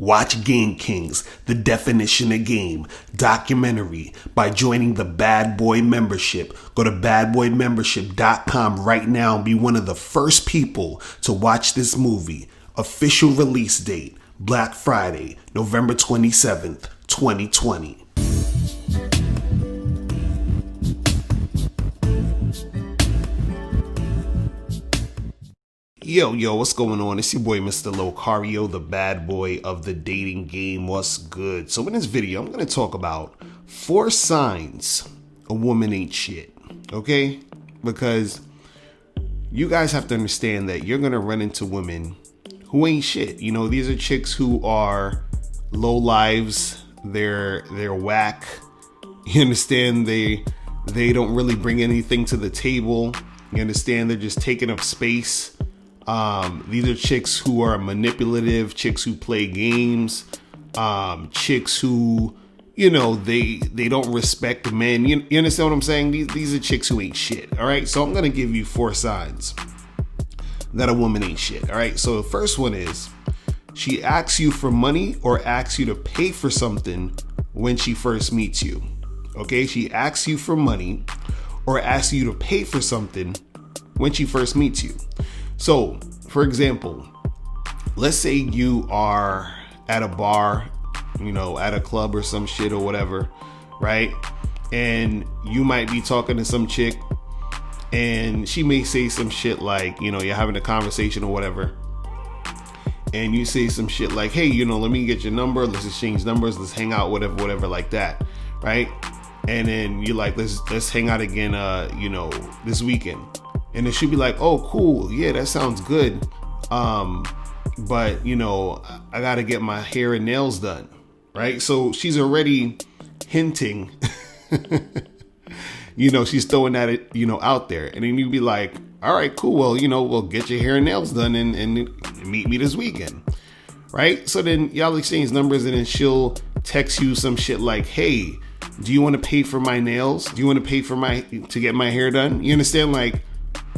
Watch Game Kings, The Definition of Game, documentary by joining the Bad Boy membership. Go to badboymembership.com right now and be one of the first people to watch this movie. Official release date, Black Friday, November 27th, 2020. Yo, what's going on? It's your boy, Mr. Locario, the bad boy of the dating game. What's good? So in this video, I'm going to talk about 4 signs a woman ain't shit, okay? Because you guys have to understand that you're going to run into women who ain't shit. You know, these are chicks who are low lives. They're whack. You understand? They don't really bring anything to the table. You understand? They're just taking up space. These are chicks who are manipulative, chicks who play games, chicks who, you know, they don't respect men. You understand what I'm saying? These are chicks who ain't shit. All right. So I'm going to give you 4 signs that a woman ain't shit. All right. So the first one is she asks you for money or asks you to pay for something when she first meets you. Okay. She asks you for money or asks you to pay for something when she first meets you. So, for example, let's say you are at a bar, you know, at a club or some shit or whatever, right? And you might be talking to some chick and she may say some shit like, you know, you're having a conversation or whatever. And you say some shit like, hey, you know, let me get your number. Let's exchange numbers. Let's hang out, whatever like that, right? And then you're like, let's hang out again, you know, this weekend. And then she'll be like, oh, cool. Yeah, that sounds good. But, you know, I got to get my hair and nails done. Right. So she's already hinting, you know, she's throwing that, you know, out there. And then you'd be like, all right, cool. Well, you know, we'll get your hair and nails done and meet me this weekend. Right. So then y'all exchange numbers and then she'll text you some shit like, hey, do you want to pay for my nails? Do you want to pay for to get my hair done? You understand? Like,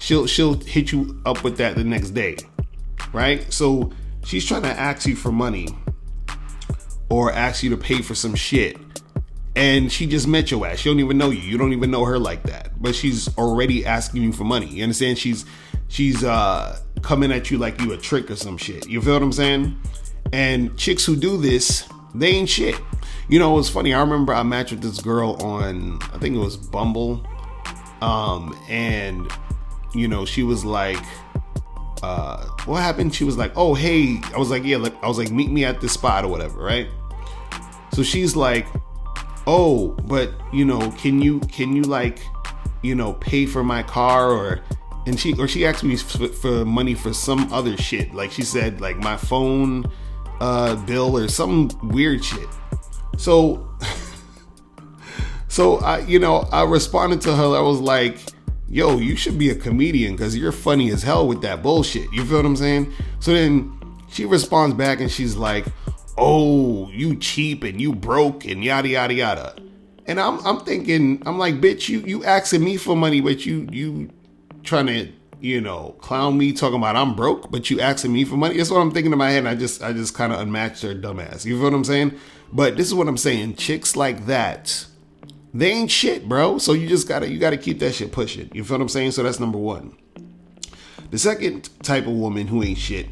She'll hit you up with that the next day, right? So she's trying to ask you for money or ask you to pay for some shit, and she just met your ass. She don't even know you. You don't even know her like that, but she's already asking you for money. You understand? She's coming at you like you a trick or some shit. You feel what I'm saying? And chicks who do this, they ain't shit. You know, it was funny. I remember I matched with this girl on, I think it was Bumble, and you know, she was like, what happened? She was like, oh, hey. I was like, yeah. I was like, meet me at this spot or whatever, right? So she's like, oh, but you know, can you like, you know, pay for my car she asked me for money for some other shit. Like she said, like my phone bill or some weird shit. So I responded to her. I was like, yo, you should be a comedian because you're funny as hell with that bullshit. You feel what I'm saying? So then she responds back and she's like, oh, you cheap and you broke and yada, yada, yada. And I'm thinking, I'm like, bitch, you asking me for money, but you trying to, you know, clown me talking about I'm broke, but you asking me for money. That's what I'm thinking in my head. And I just kind of unmatched her dumbass. You feel what I'm saying? But this is what I'm saying. Chicks like that, they ain't shit, bro. So you gotta keep that shit pushing. You feel what I'm saying? So that's number 1. The second type of woman who ain't shit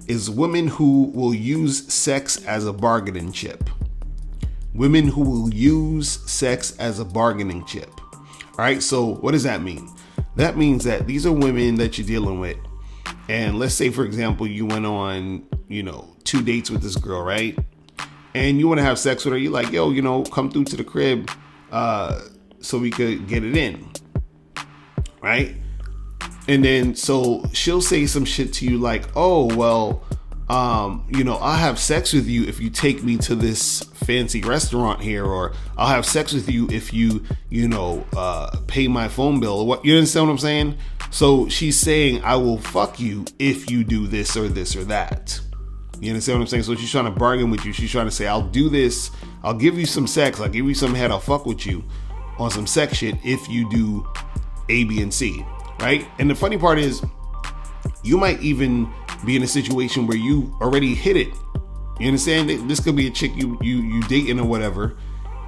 is women who will use sex as a bargaining chip. Women who will use sex as a bargaining chip. All right. So what does that mean? That means that these are women that you're dealing with. And let's say, for example, you went on, you know, 2 dates with this girl, right? And you want to have sex with her. You're like, yo, you know, come through to the crib. So we could get it in, right? And then so she'll say some shit to you like, oh, well, you know, I'll have sex with you if you take me to this fancy restaurant here, or I'll have sex with you if you know, pay my phone bill or what. You understand what I'm saying? So she's saying, I will fuck you if you do this or that. You understand what I'm saying? So she's trying to bargain with you. She's trying to say, I'll do this. I'll give you some sex. I'll give you some head. I'll fuck with you on some sex shit if you do A, B, and C, right? And the funny part is you might even be in a situation where you already hit it You understand? This could be a chick you dating or whatever,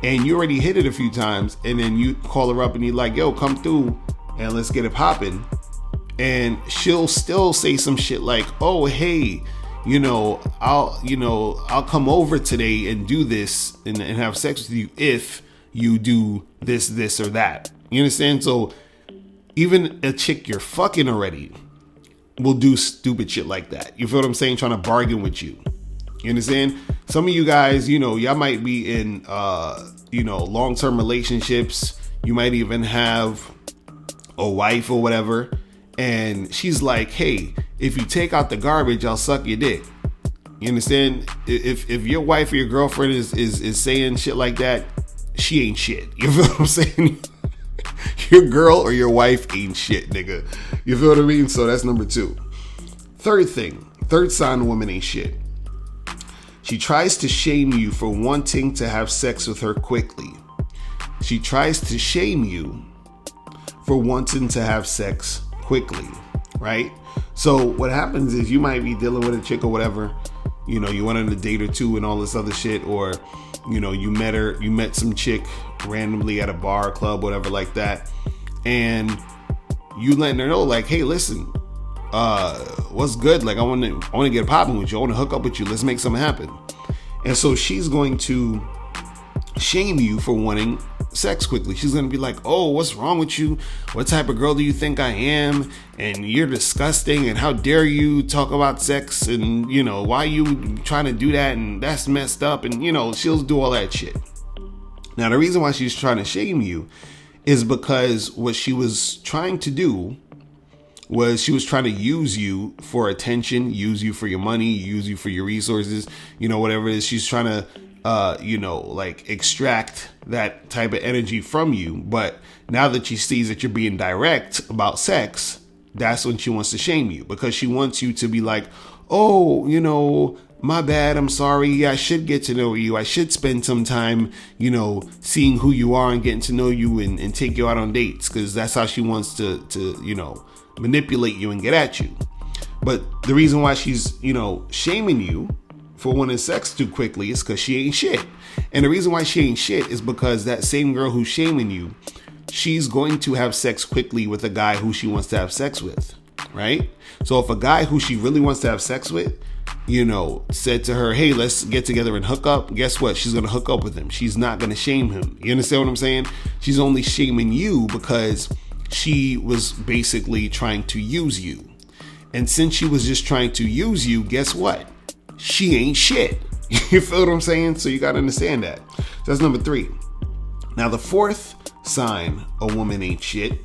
and you already hit it a few times, and then you call her up and you're like, yo, come through and let's get it popping. And she'll still say some shit like, oh, hey, I'll come over today and do this and have sex with you if you do this or that. You understand? So even a chick you're fucking already will do stupid shit like that. You feel what I'm saying? Trying to bargain with you. You understand? Some of you guys, y'all might be in, long-term relationships. You might even have a wife or whatever. And she's like, hey, if you take out the garbage, I'll suck your dick. You understand? If your wife or your girlfriend is saying shit like that, she ain't shit. You feel what I'm saying? Your girl or your wife ain't shit, nigga. You feel what I mean? So that's number 2. Third sign a woman ain't shit. She tries to shame you for wanting to have sex with her quickly. She tries to shame you for wanting to have sex quickly, right? So what happens is you might be dealing with a chick or whatever, you went on a date or two and all this other shit, or you met some chick randomly at a bar, club, whatever like that, and you letting her know like, hey, listen, what's good? Like I want to get popping with you. I want to hook up with you. Let's make something happen. And so she's going to shame you for wanting sex quickly. She's gonna be like, oh, what's wrong with you? What type of girl do you think I am? And you're disgusting, and how dare you talk about sex, and why you trying to do that, and that's messed up, and she'll do all that shit. Now the reason why she's trying to shame you is because what she was trying to do was she was trying to use you for attention, use you for your money, use you for your resources, whatever it is. She's trying to extract that type of energy from you. But now that she sees that you're being direct about sex, that's when she wants to shame you, because she wants you to be like, oh, my bad, I'm sorry. I should get to know you. I should spend some time, seeing who you are and getting to know you and take you out on dates, because that's how she wants to manipulate you and get at you. But the reason why she's, shaming you for wanting sex too quickly is because she ain't shit. And the reason why she ain't shit is because that same girl who's shaming you, she's going to have sex quickly with a guy who she wants to have sex with, right? So if a guy who she really wants to have sex with, said to her, hey, let's get together and hook up, guess what? She's going to hook up with him. She's not going to shame him. You understand what I'm saying? She's only shaming you because she was basically trying to use you. And since she was just trying to use you, guess what? She ain't shit. You feel what I'm saying? So you got to understand that. So that's number 3. Now, the 4th sign a woman ain't shit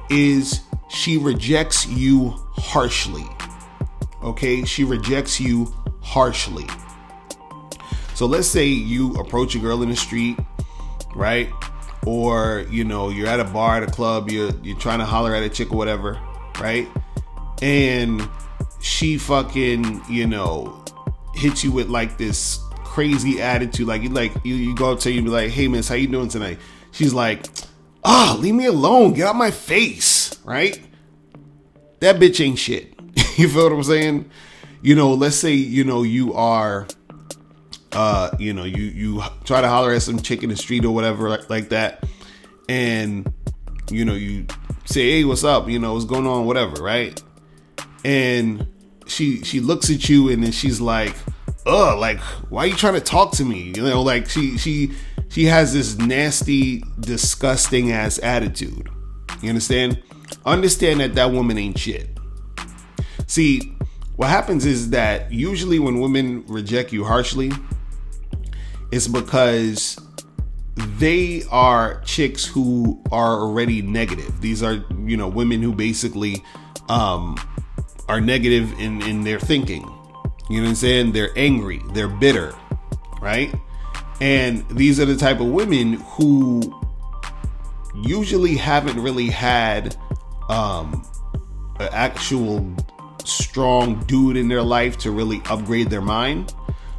is she rejects you harshly. Okay? She rejects you harshly. So let's say you approach a girl in the street, right? Or, you're at a bar, at a club, you're trying to holler at a chick or whatever, right? And she fucking, hits you with like this crazy attitude. Like you go up to her and be like, hey miss, how you doing tonight? She's like, leave me alone, get out my face, right? That bitch ain't shit. You feel what I'm saying? Let's say, you are, you try to holler at some chick in the street or whatever like that. And, you say, hey, what's up? What's going on? Whatever. Right. And she looks at you and then she's like, like, why are you trying to talk to me? Like she has this nasty, disgusting ass attitude. You understand? Understand that woman ain't shit. See, what happens is that usually when women reject you harshly, it's because they are chicks who are already negative. These are, women who basically are negative in their thinking. You know what I'm saying? They're angry. They're bitter, right? And these are the type of women who usually haven't really had an actual strong dude in their life to really upgrade their mind.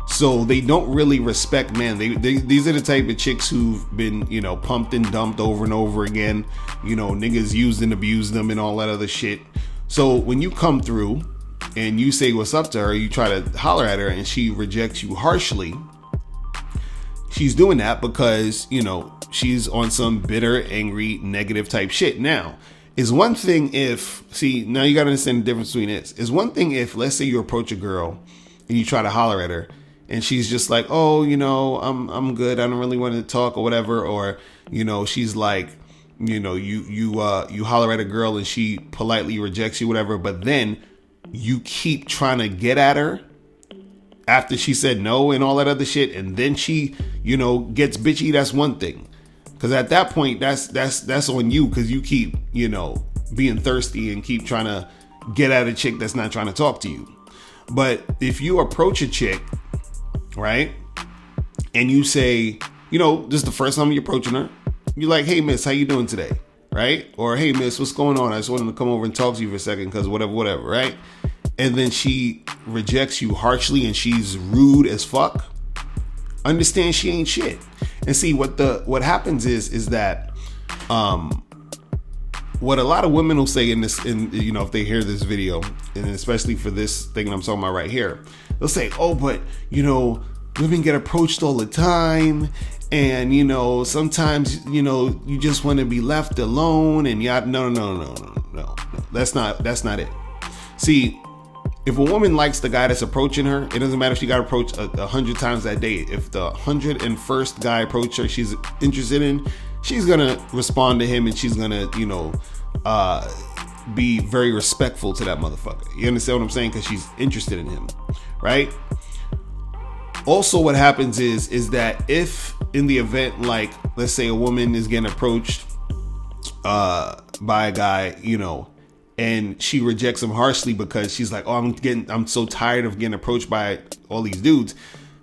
So they don't really respect men. These are the type of chicks who've been, pumped and dumped over and over again. Niggas used and abused them and all that other shit. So when you come through and you say what's up to her, you try to holler at her and she rejects you harshly, she's doing that because, you know, she's on some bitter, angry, negative type shit. Now, is one thing if, see, now you got to understand the difference between this. Is one thing if, let's say you approach a girl and you try to holler at her and she's just like, oh, you know, I'm good. I don't really want to talk or whatever. Or, you know, she's like, you know, you holler at a girl and she politely rejects you, whatever. But then you keep trying to get at her after she said no and all that other shit. And then she, you know, gets bitchy. That's one thing. Because at that point, that's on you, because you keep, you know, being thirsty and keep trying to get at a chick that's not trying to talk to you. But if you approach a chick, right, and you say, you know, this is the first time you're approaching her, you're like, hey, miss, how you doing today? Right? Or, hey, miss, what's going on? I just wanted to come over and talk to you for a second because whatever, right? And then she rejects you harshly and she's rude as fuck. Understand she ain't shit. And see, what happens is that what a lot of women will say in you know, if they hear this video, and especially for this thing I'm talking about right here, they'll say, oh, but you know, women get approached all the time, and you know, sometimes, you know, you just want to be left alone, and no, that's not it. See, if a woman likes the guy that's approaching her, it doesn't matter if she got approached 100 times that day. If the 101st guy approached her, she's interested in, she's gonna respond to him, and she's gonna, you know, be very respectful to that motherfucker. You understand what I'm saying? Because she's interested in him, right? Also, what happens is that if in the event, like, let's say a woman is getting approached by a guy, you know, and she rejects him harshly because she's like, oh, I'm so tired of getting approached by all these dudes.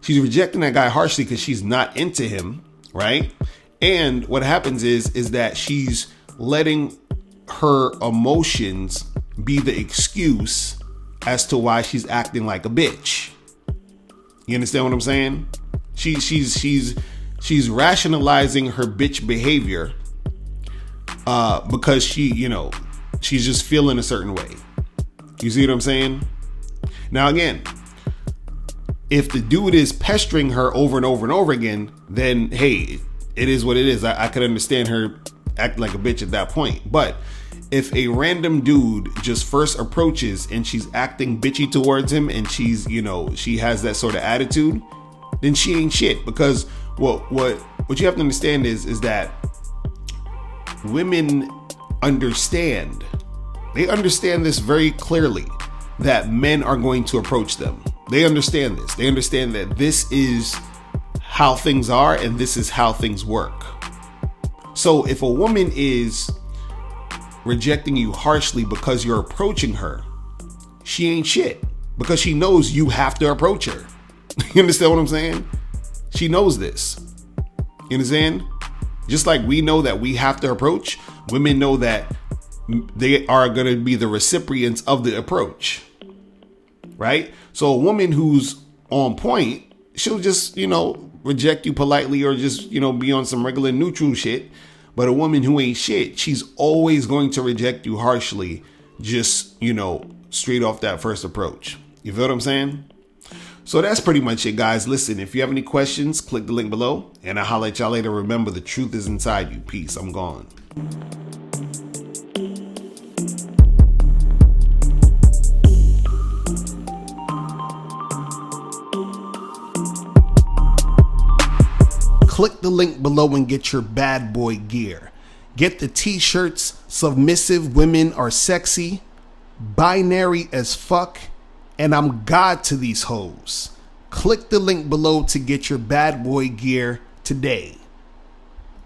She's rejecting that guy harshly because she's not into him, right? And what happens is that she's letting her emotions be the excuse as to why she's acting like a bitch. You understand what I'm saying? She's rationalizing her bitch behavior because she, you know, she's just feeling a certain way. You see what I'm saying? Now, again, if the dude is pestering her over and over and over again, then hey, it is what it is. I could understand her act like a bitch at that point. But if a random dude just first approaches and she's acting bitchy towards him and she's, you know, she has that sort of attitude, then she ain't shit. Because what you have to understand is that women understand. They understand this very clearly, that men are going to approach them. They understand this. They understand that this is how things are and this is how things work. So if a woman is rejecting you harshly because you're approaching her, she ain't shit, because she knows you have to approach her. You understand what I'm saying? She knows this. You understand? Just like we know that we have to approach, women know that they are going to be the recipients of the approach, right? So a woman who's on point, she'll just, you know, reject you politely or just, you know, be on some regular neutral shit. But a woman who ain't shit, she's always going to reject you harshly, just, you know, straight off that first approach. You feel what I'm saying? So that's pretty much it, guys. Listen, if you have any questions, click the link below, and I'll holler at y'all later. Remember, the truth is inside you. Peace. I'm gone. Click the link below and get your bad boy gear. Get the t-shirts, Submissive Women Are Sexy, Binary as Fuck, and I'm God to These Hoes. Click the link below to get your bad boy gear today.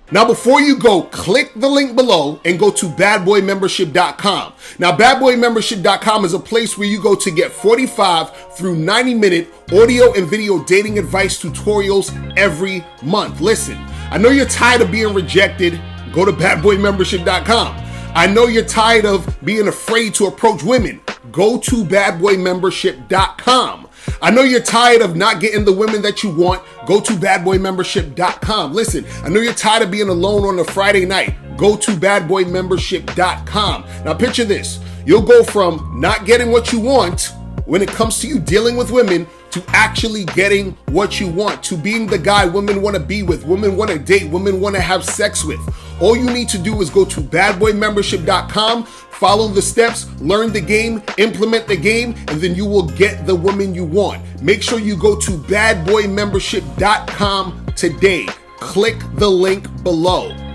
Now, before you go, click the link below and go to badboymembership.com. Now, badboymembership.com is a place where you go to get 45 through 90-minute audio and video dating advice tutorials every month. Listen, I know you're tired of being rejected. Go to badboymembership.com. I know you're tired of being afraid to approach women. Go to badboymembership.com. I know you're tired of not getting the women that you want. Go to badboymembership.com. Listen, I know you're tired of being alone on a Friday night. Go to badboymembership.com. Now picture this. You'll go from not getting what you want when it comes to you dealing with women, to actually getting what you want, to being the guy women want to be with, women want to date, women want to have sex with. All you need to do is go to badboymembership.com, follow the steps, learn the game, implement the game, and then you will get the woman you want. Make sure you go to badboymembership.com today. Click the link below.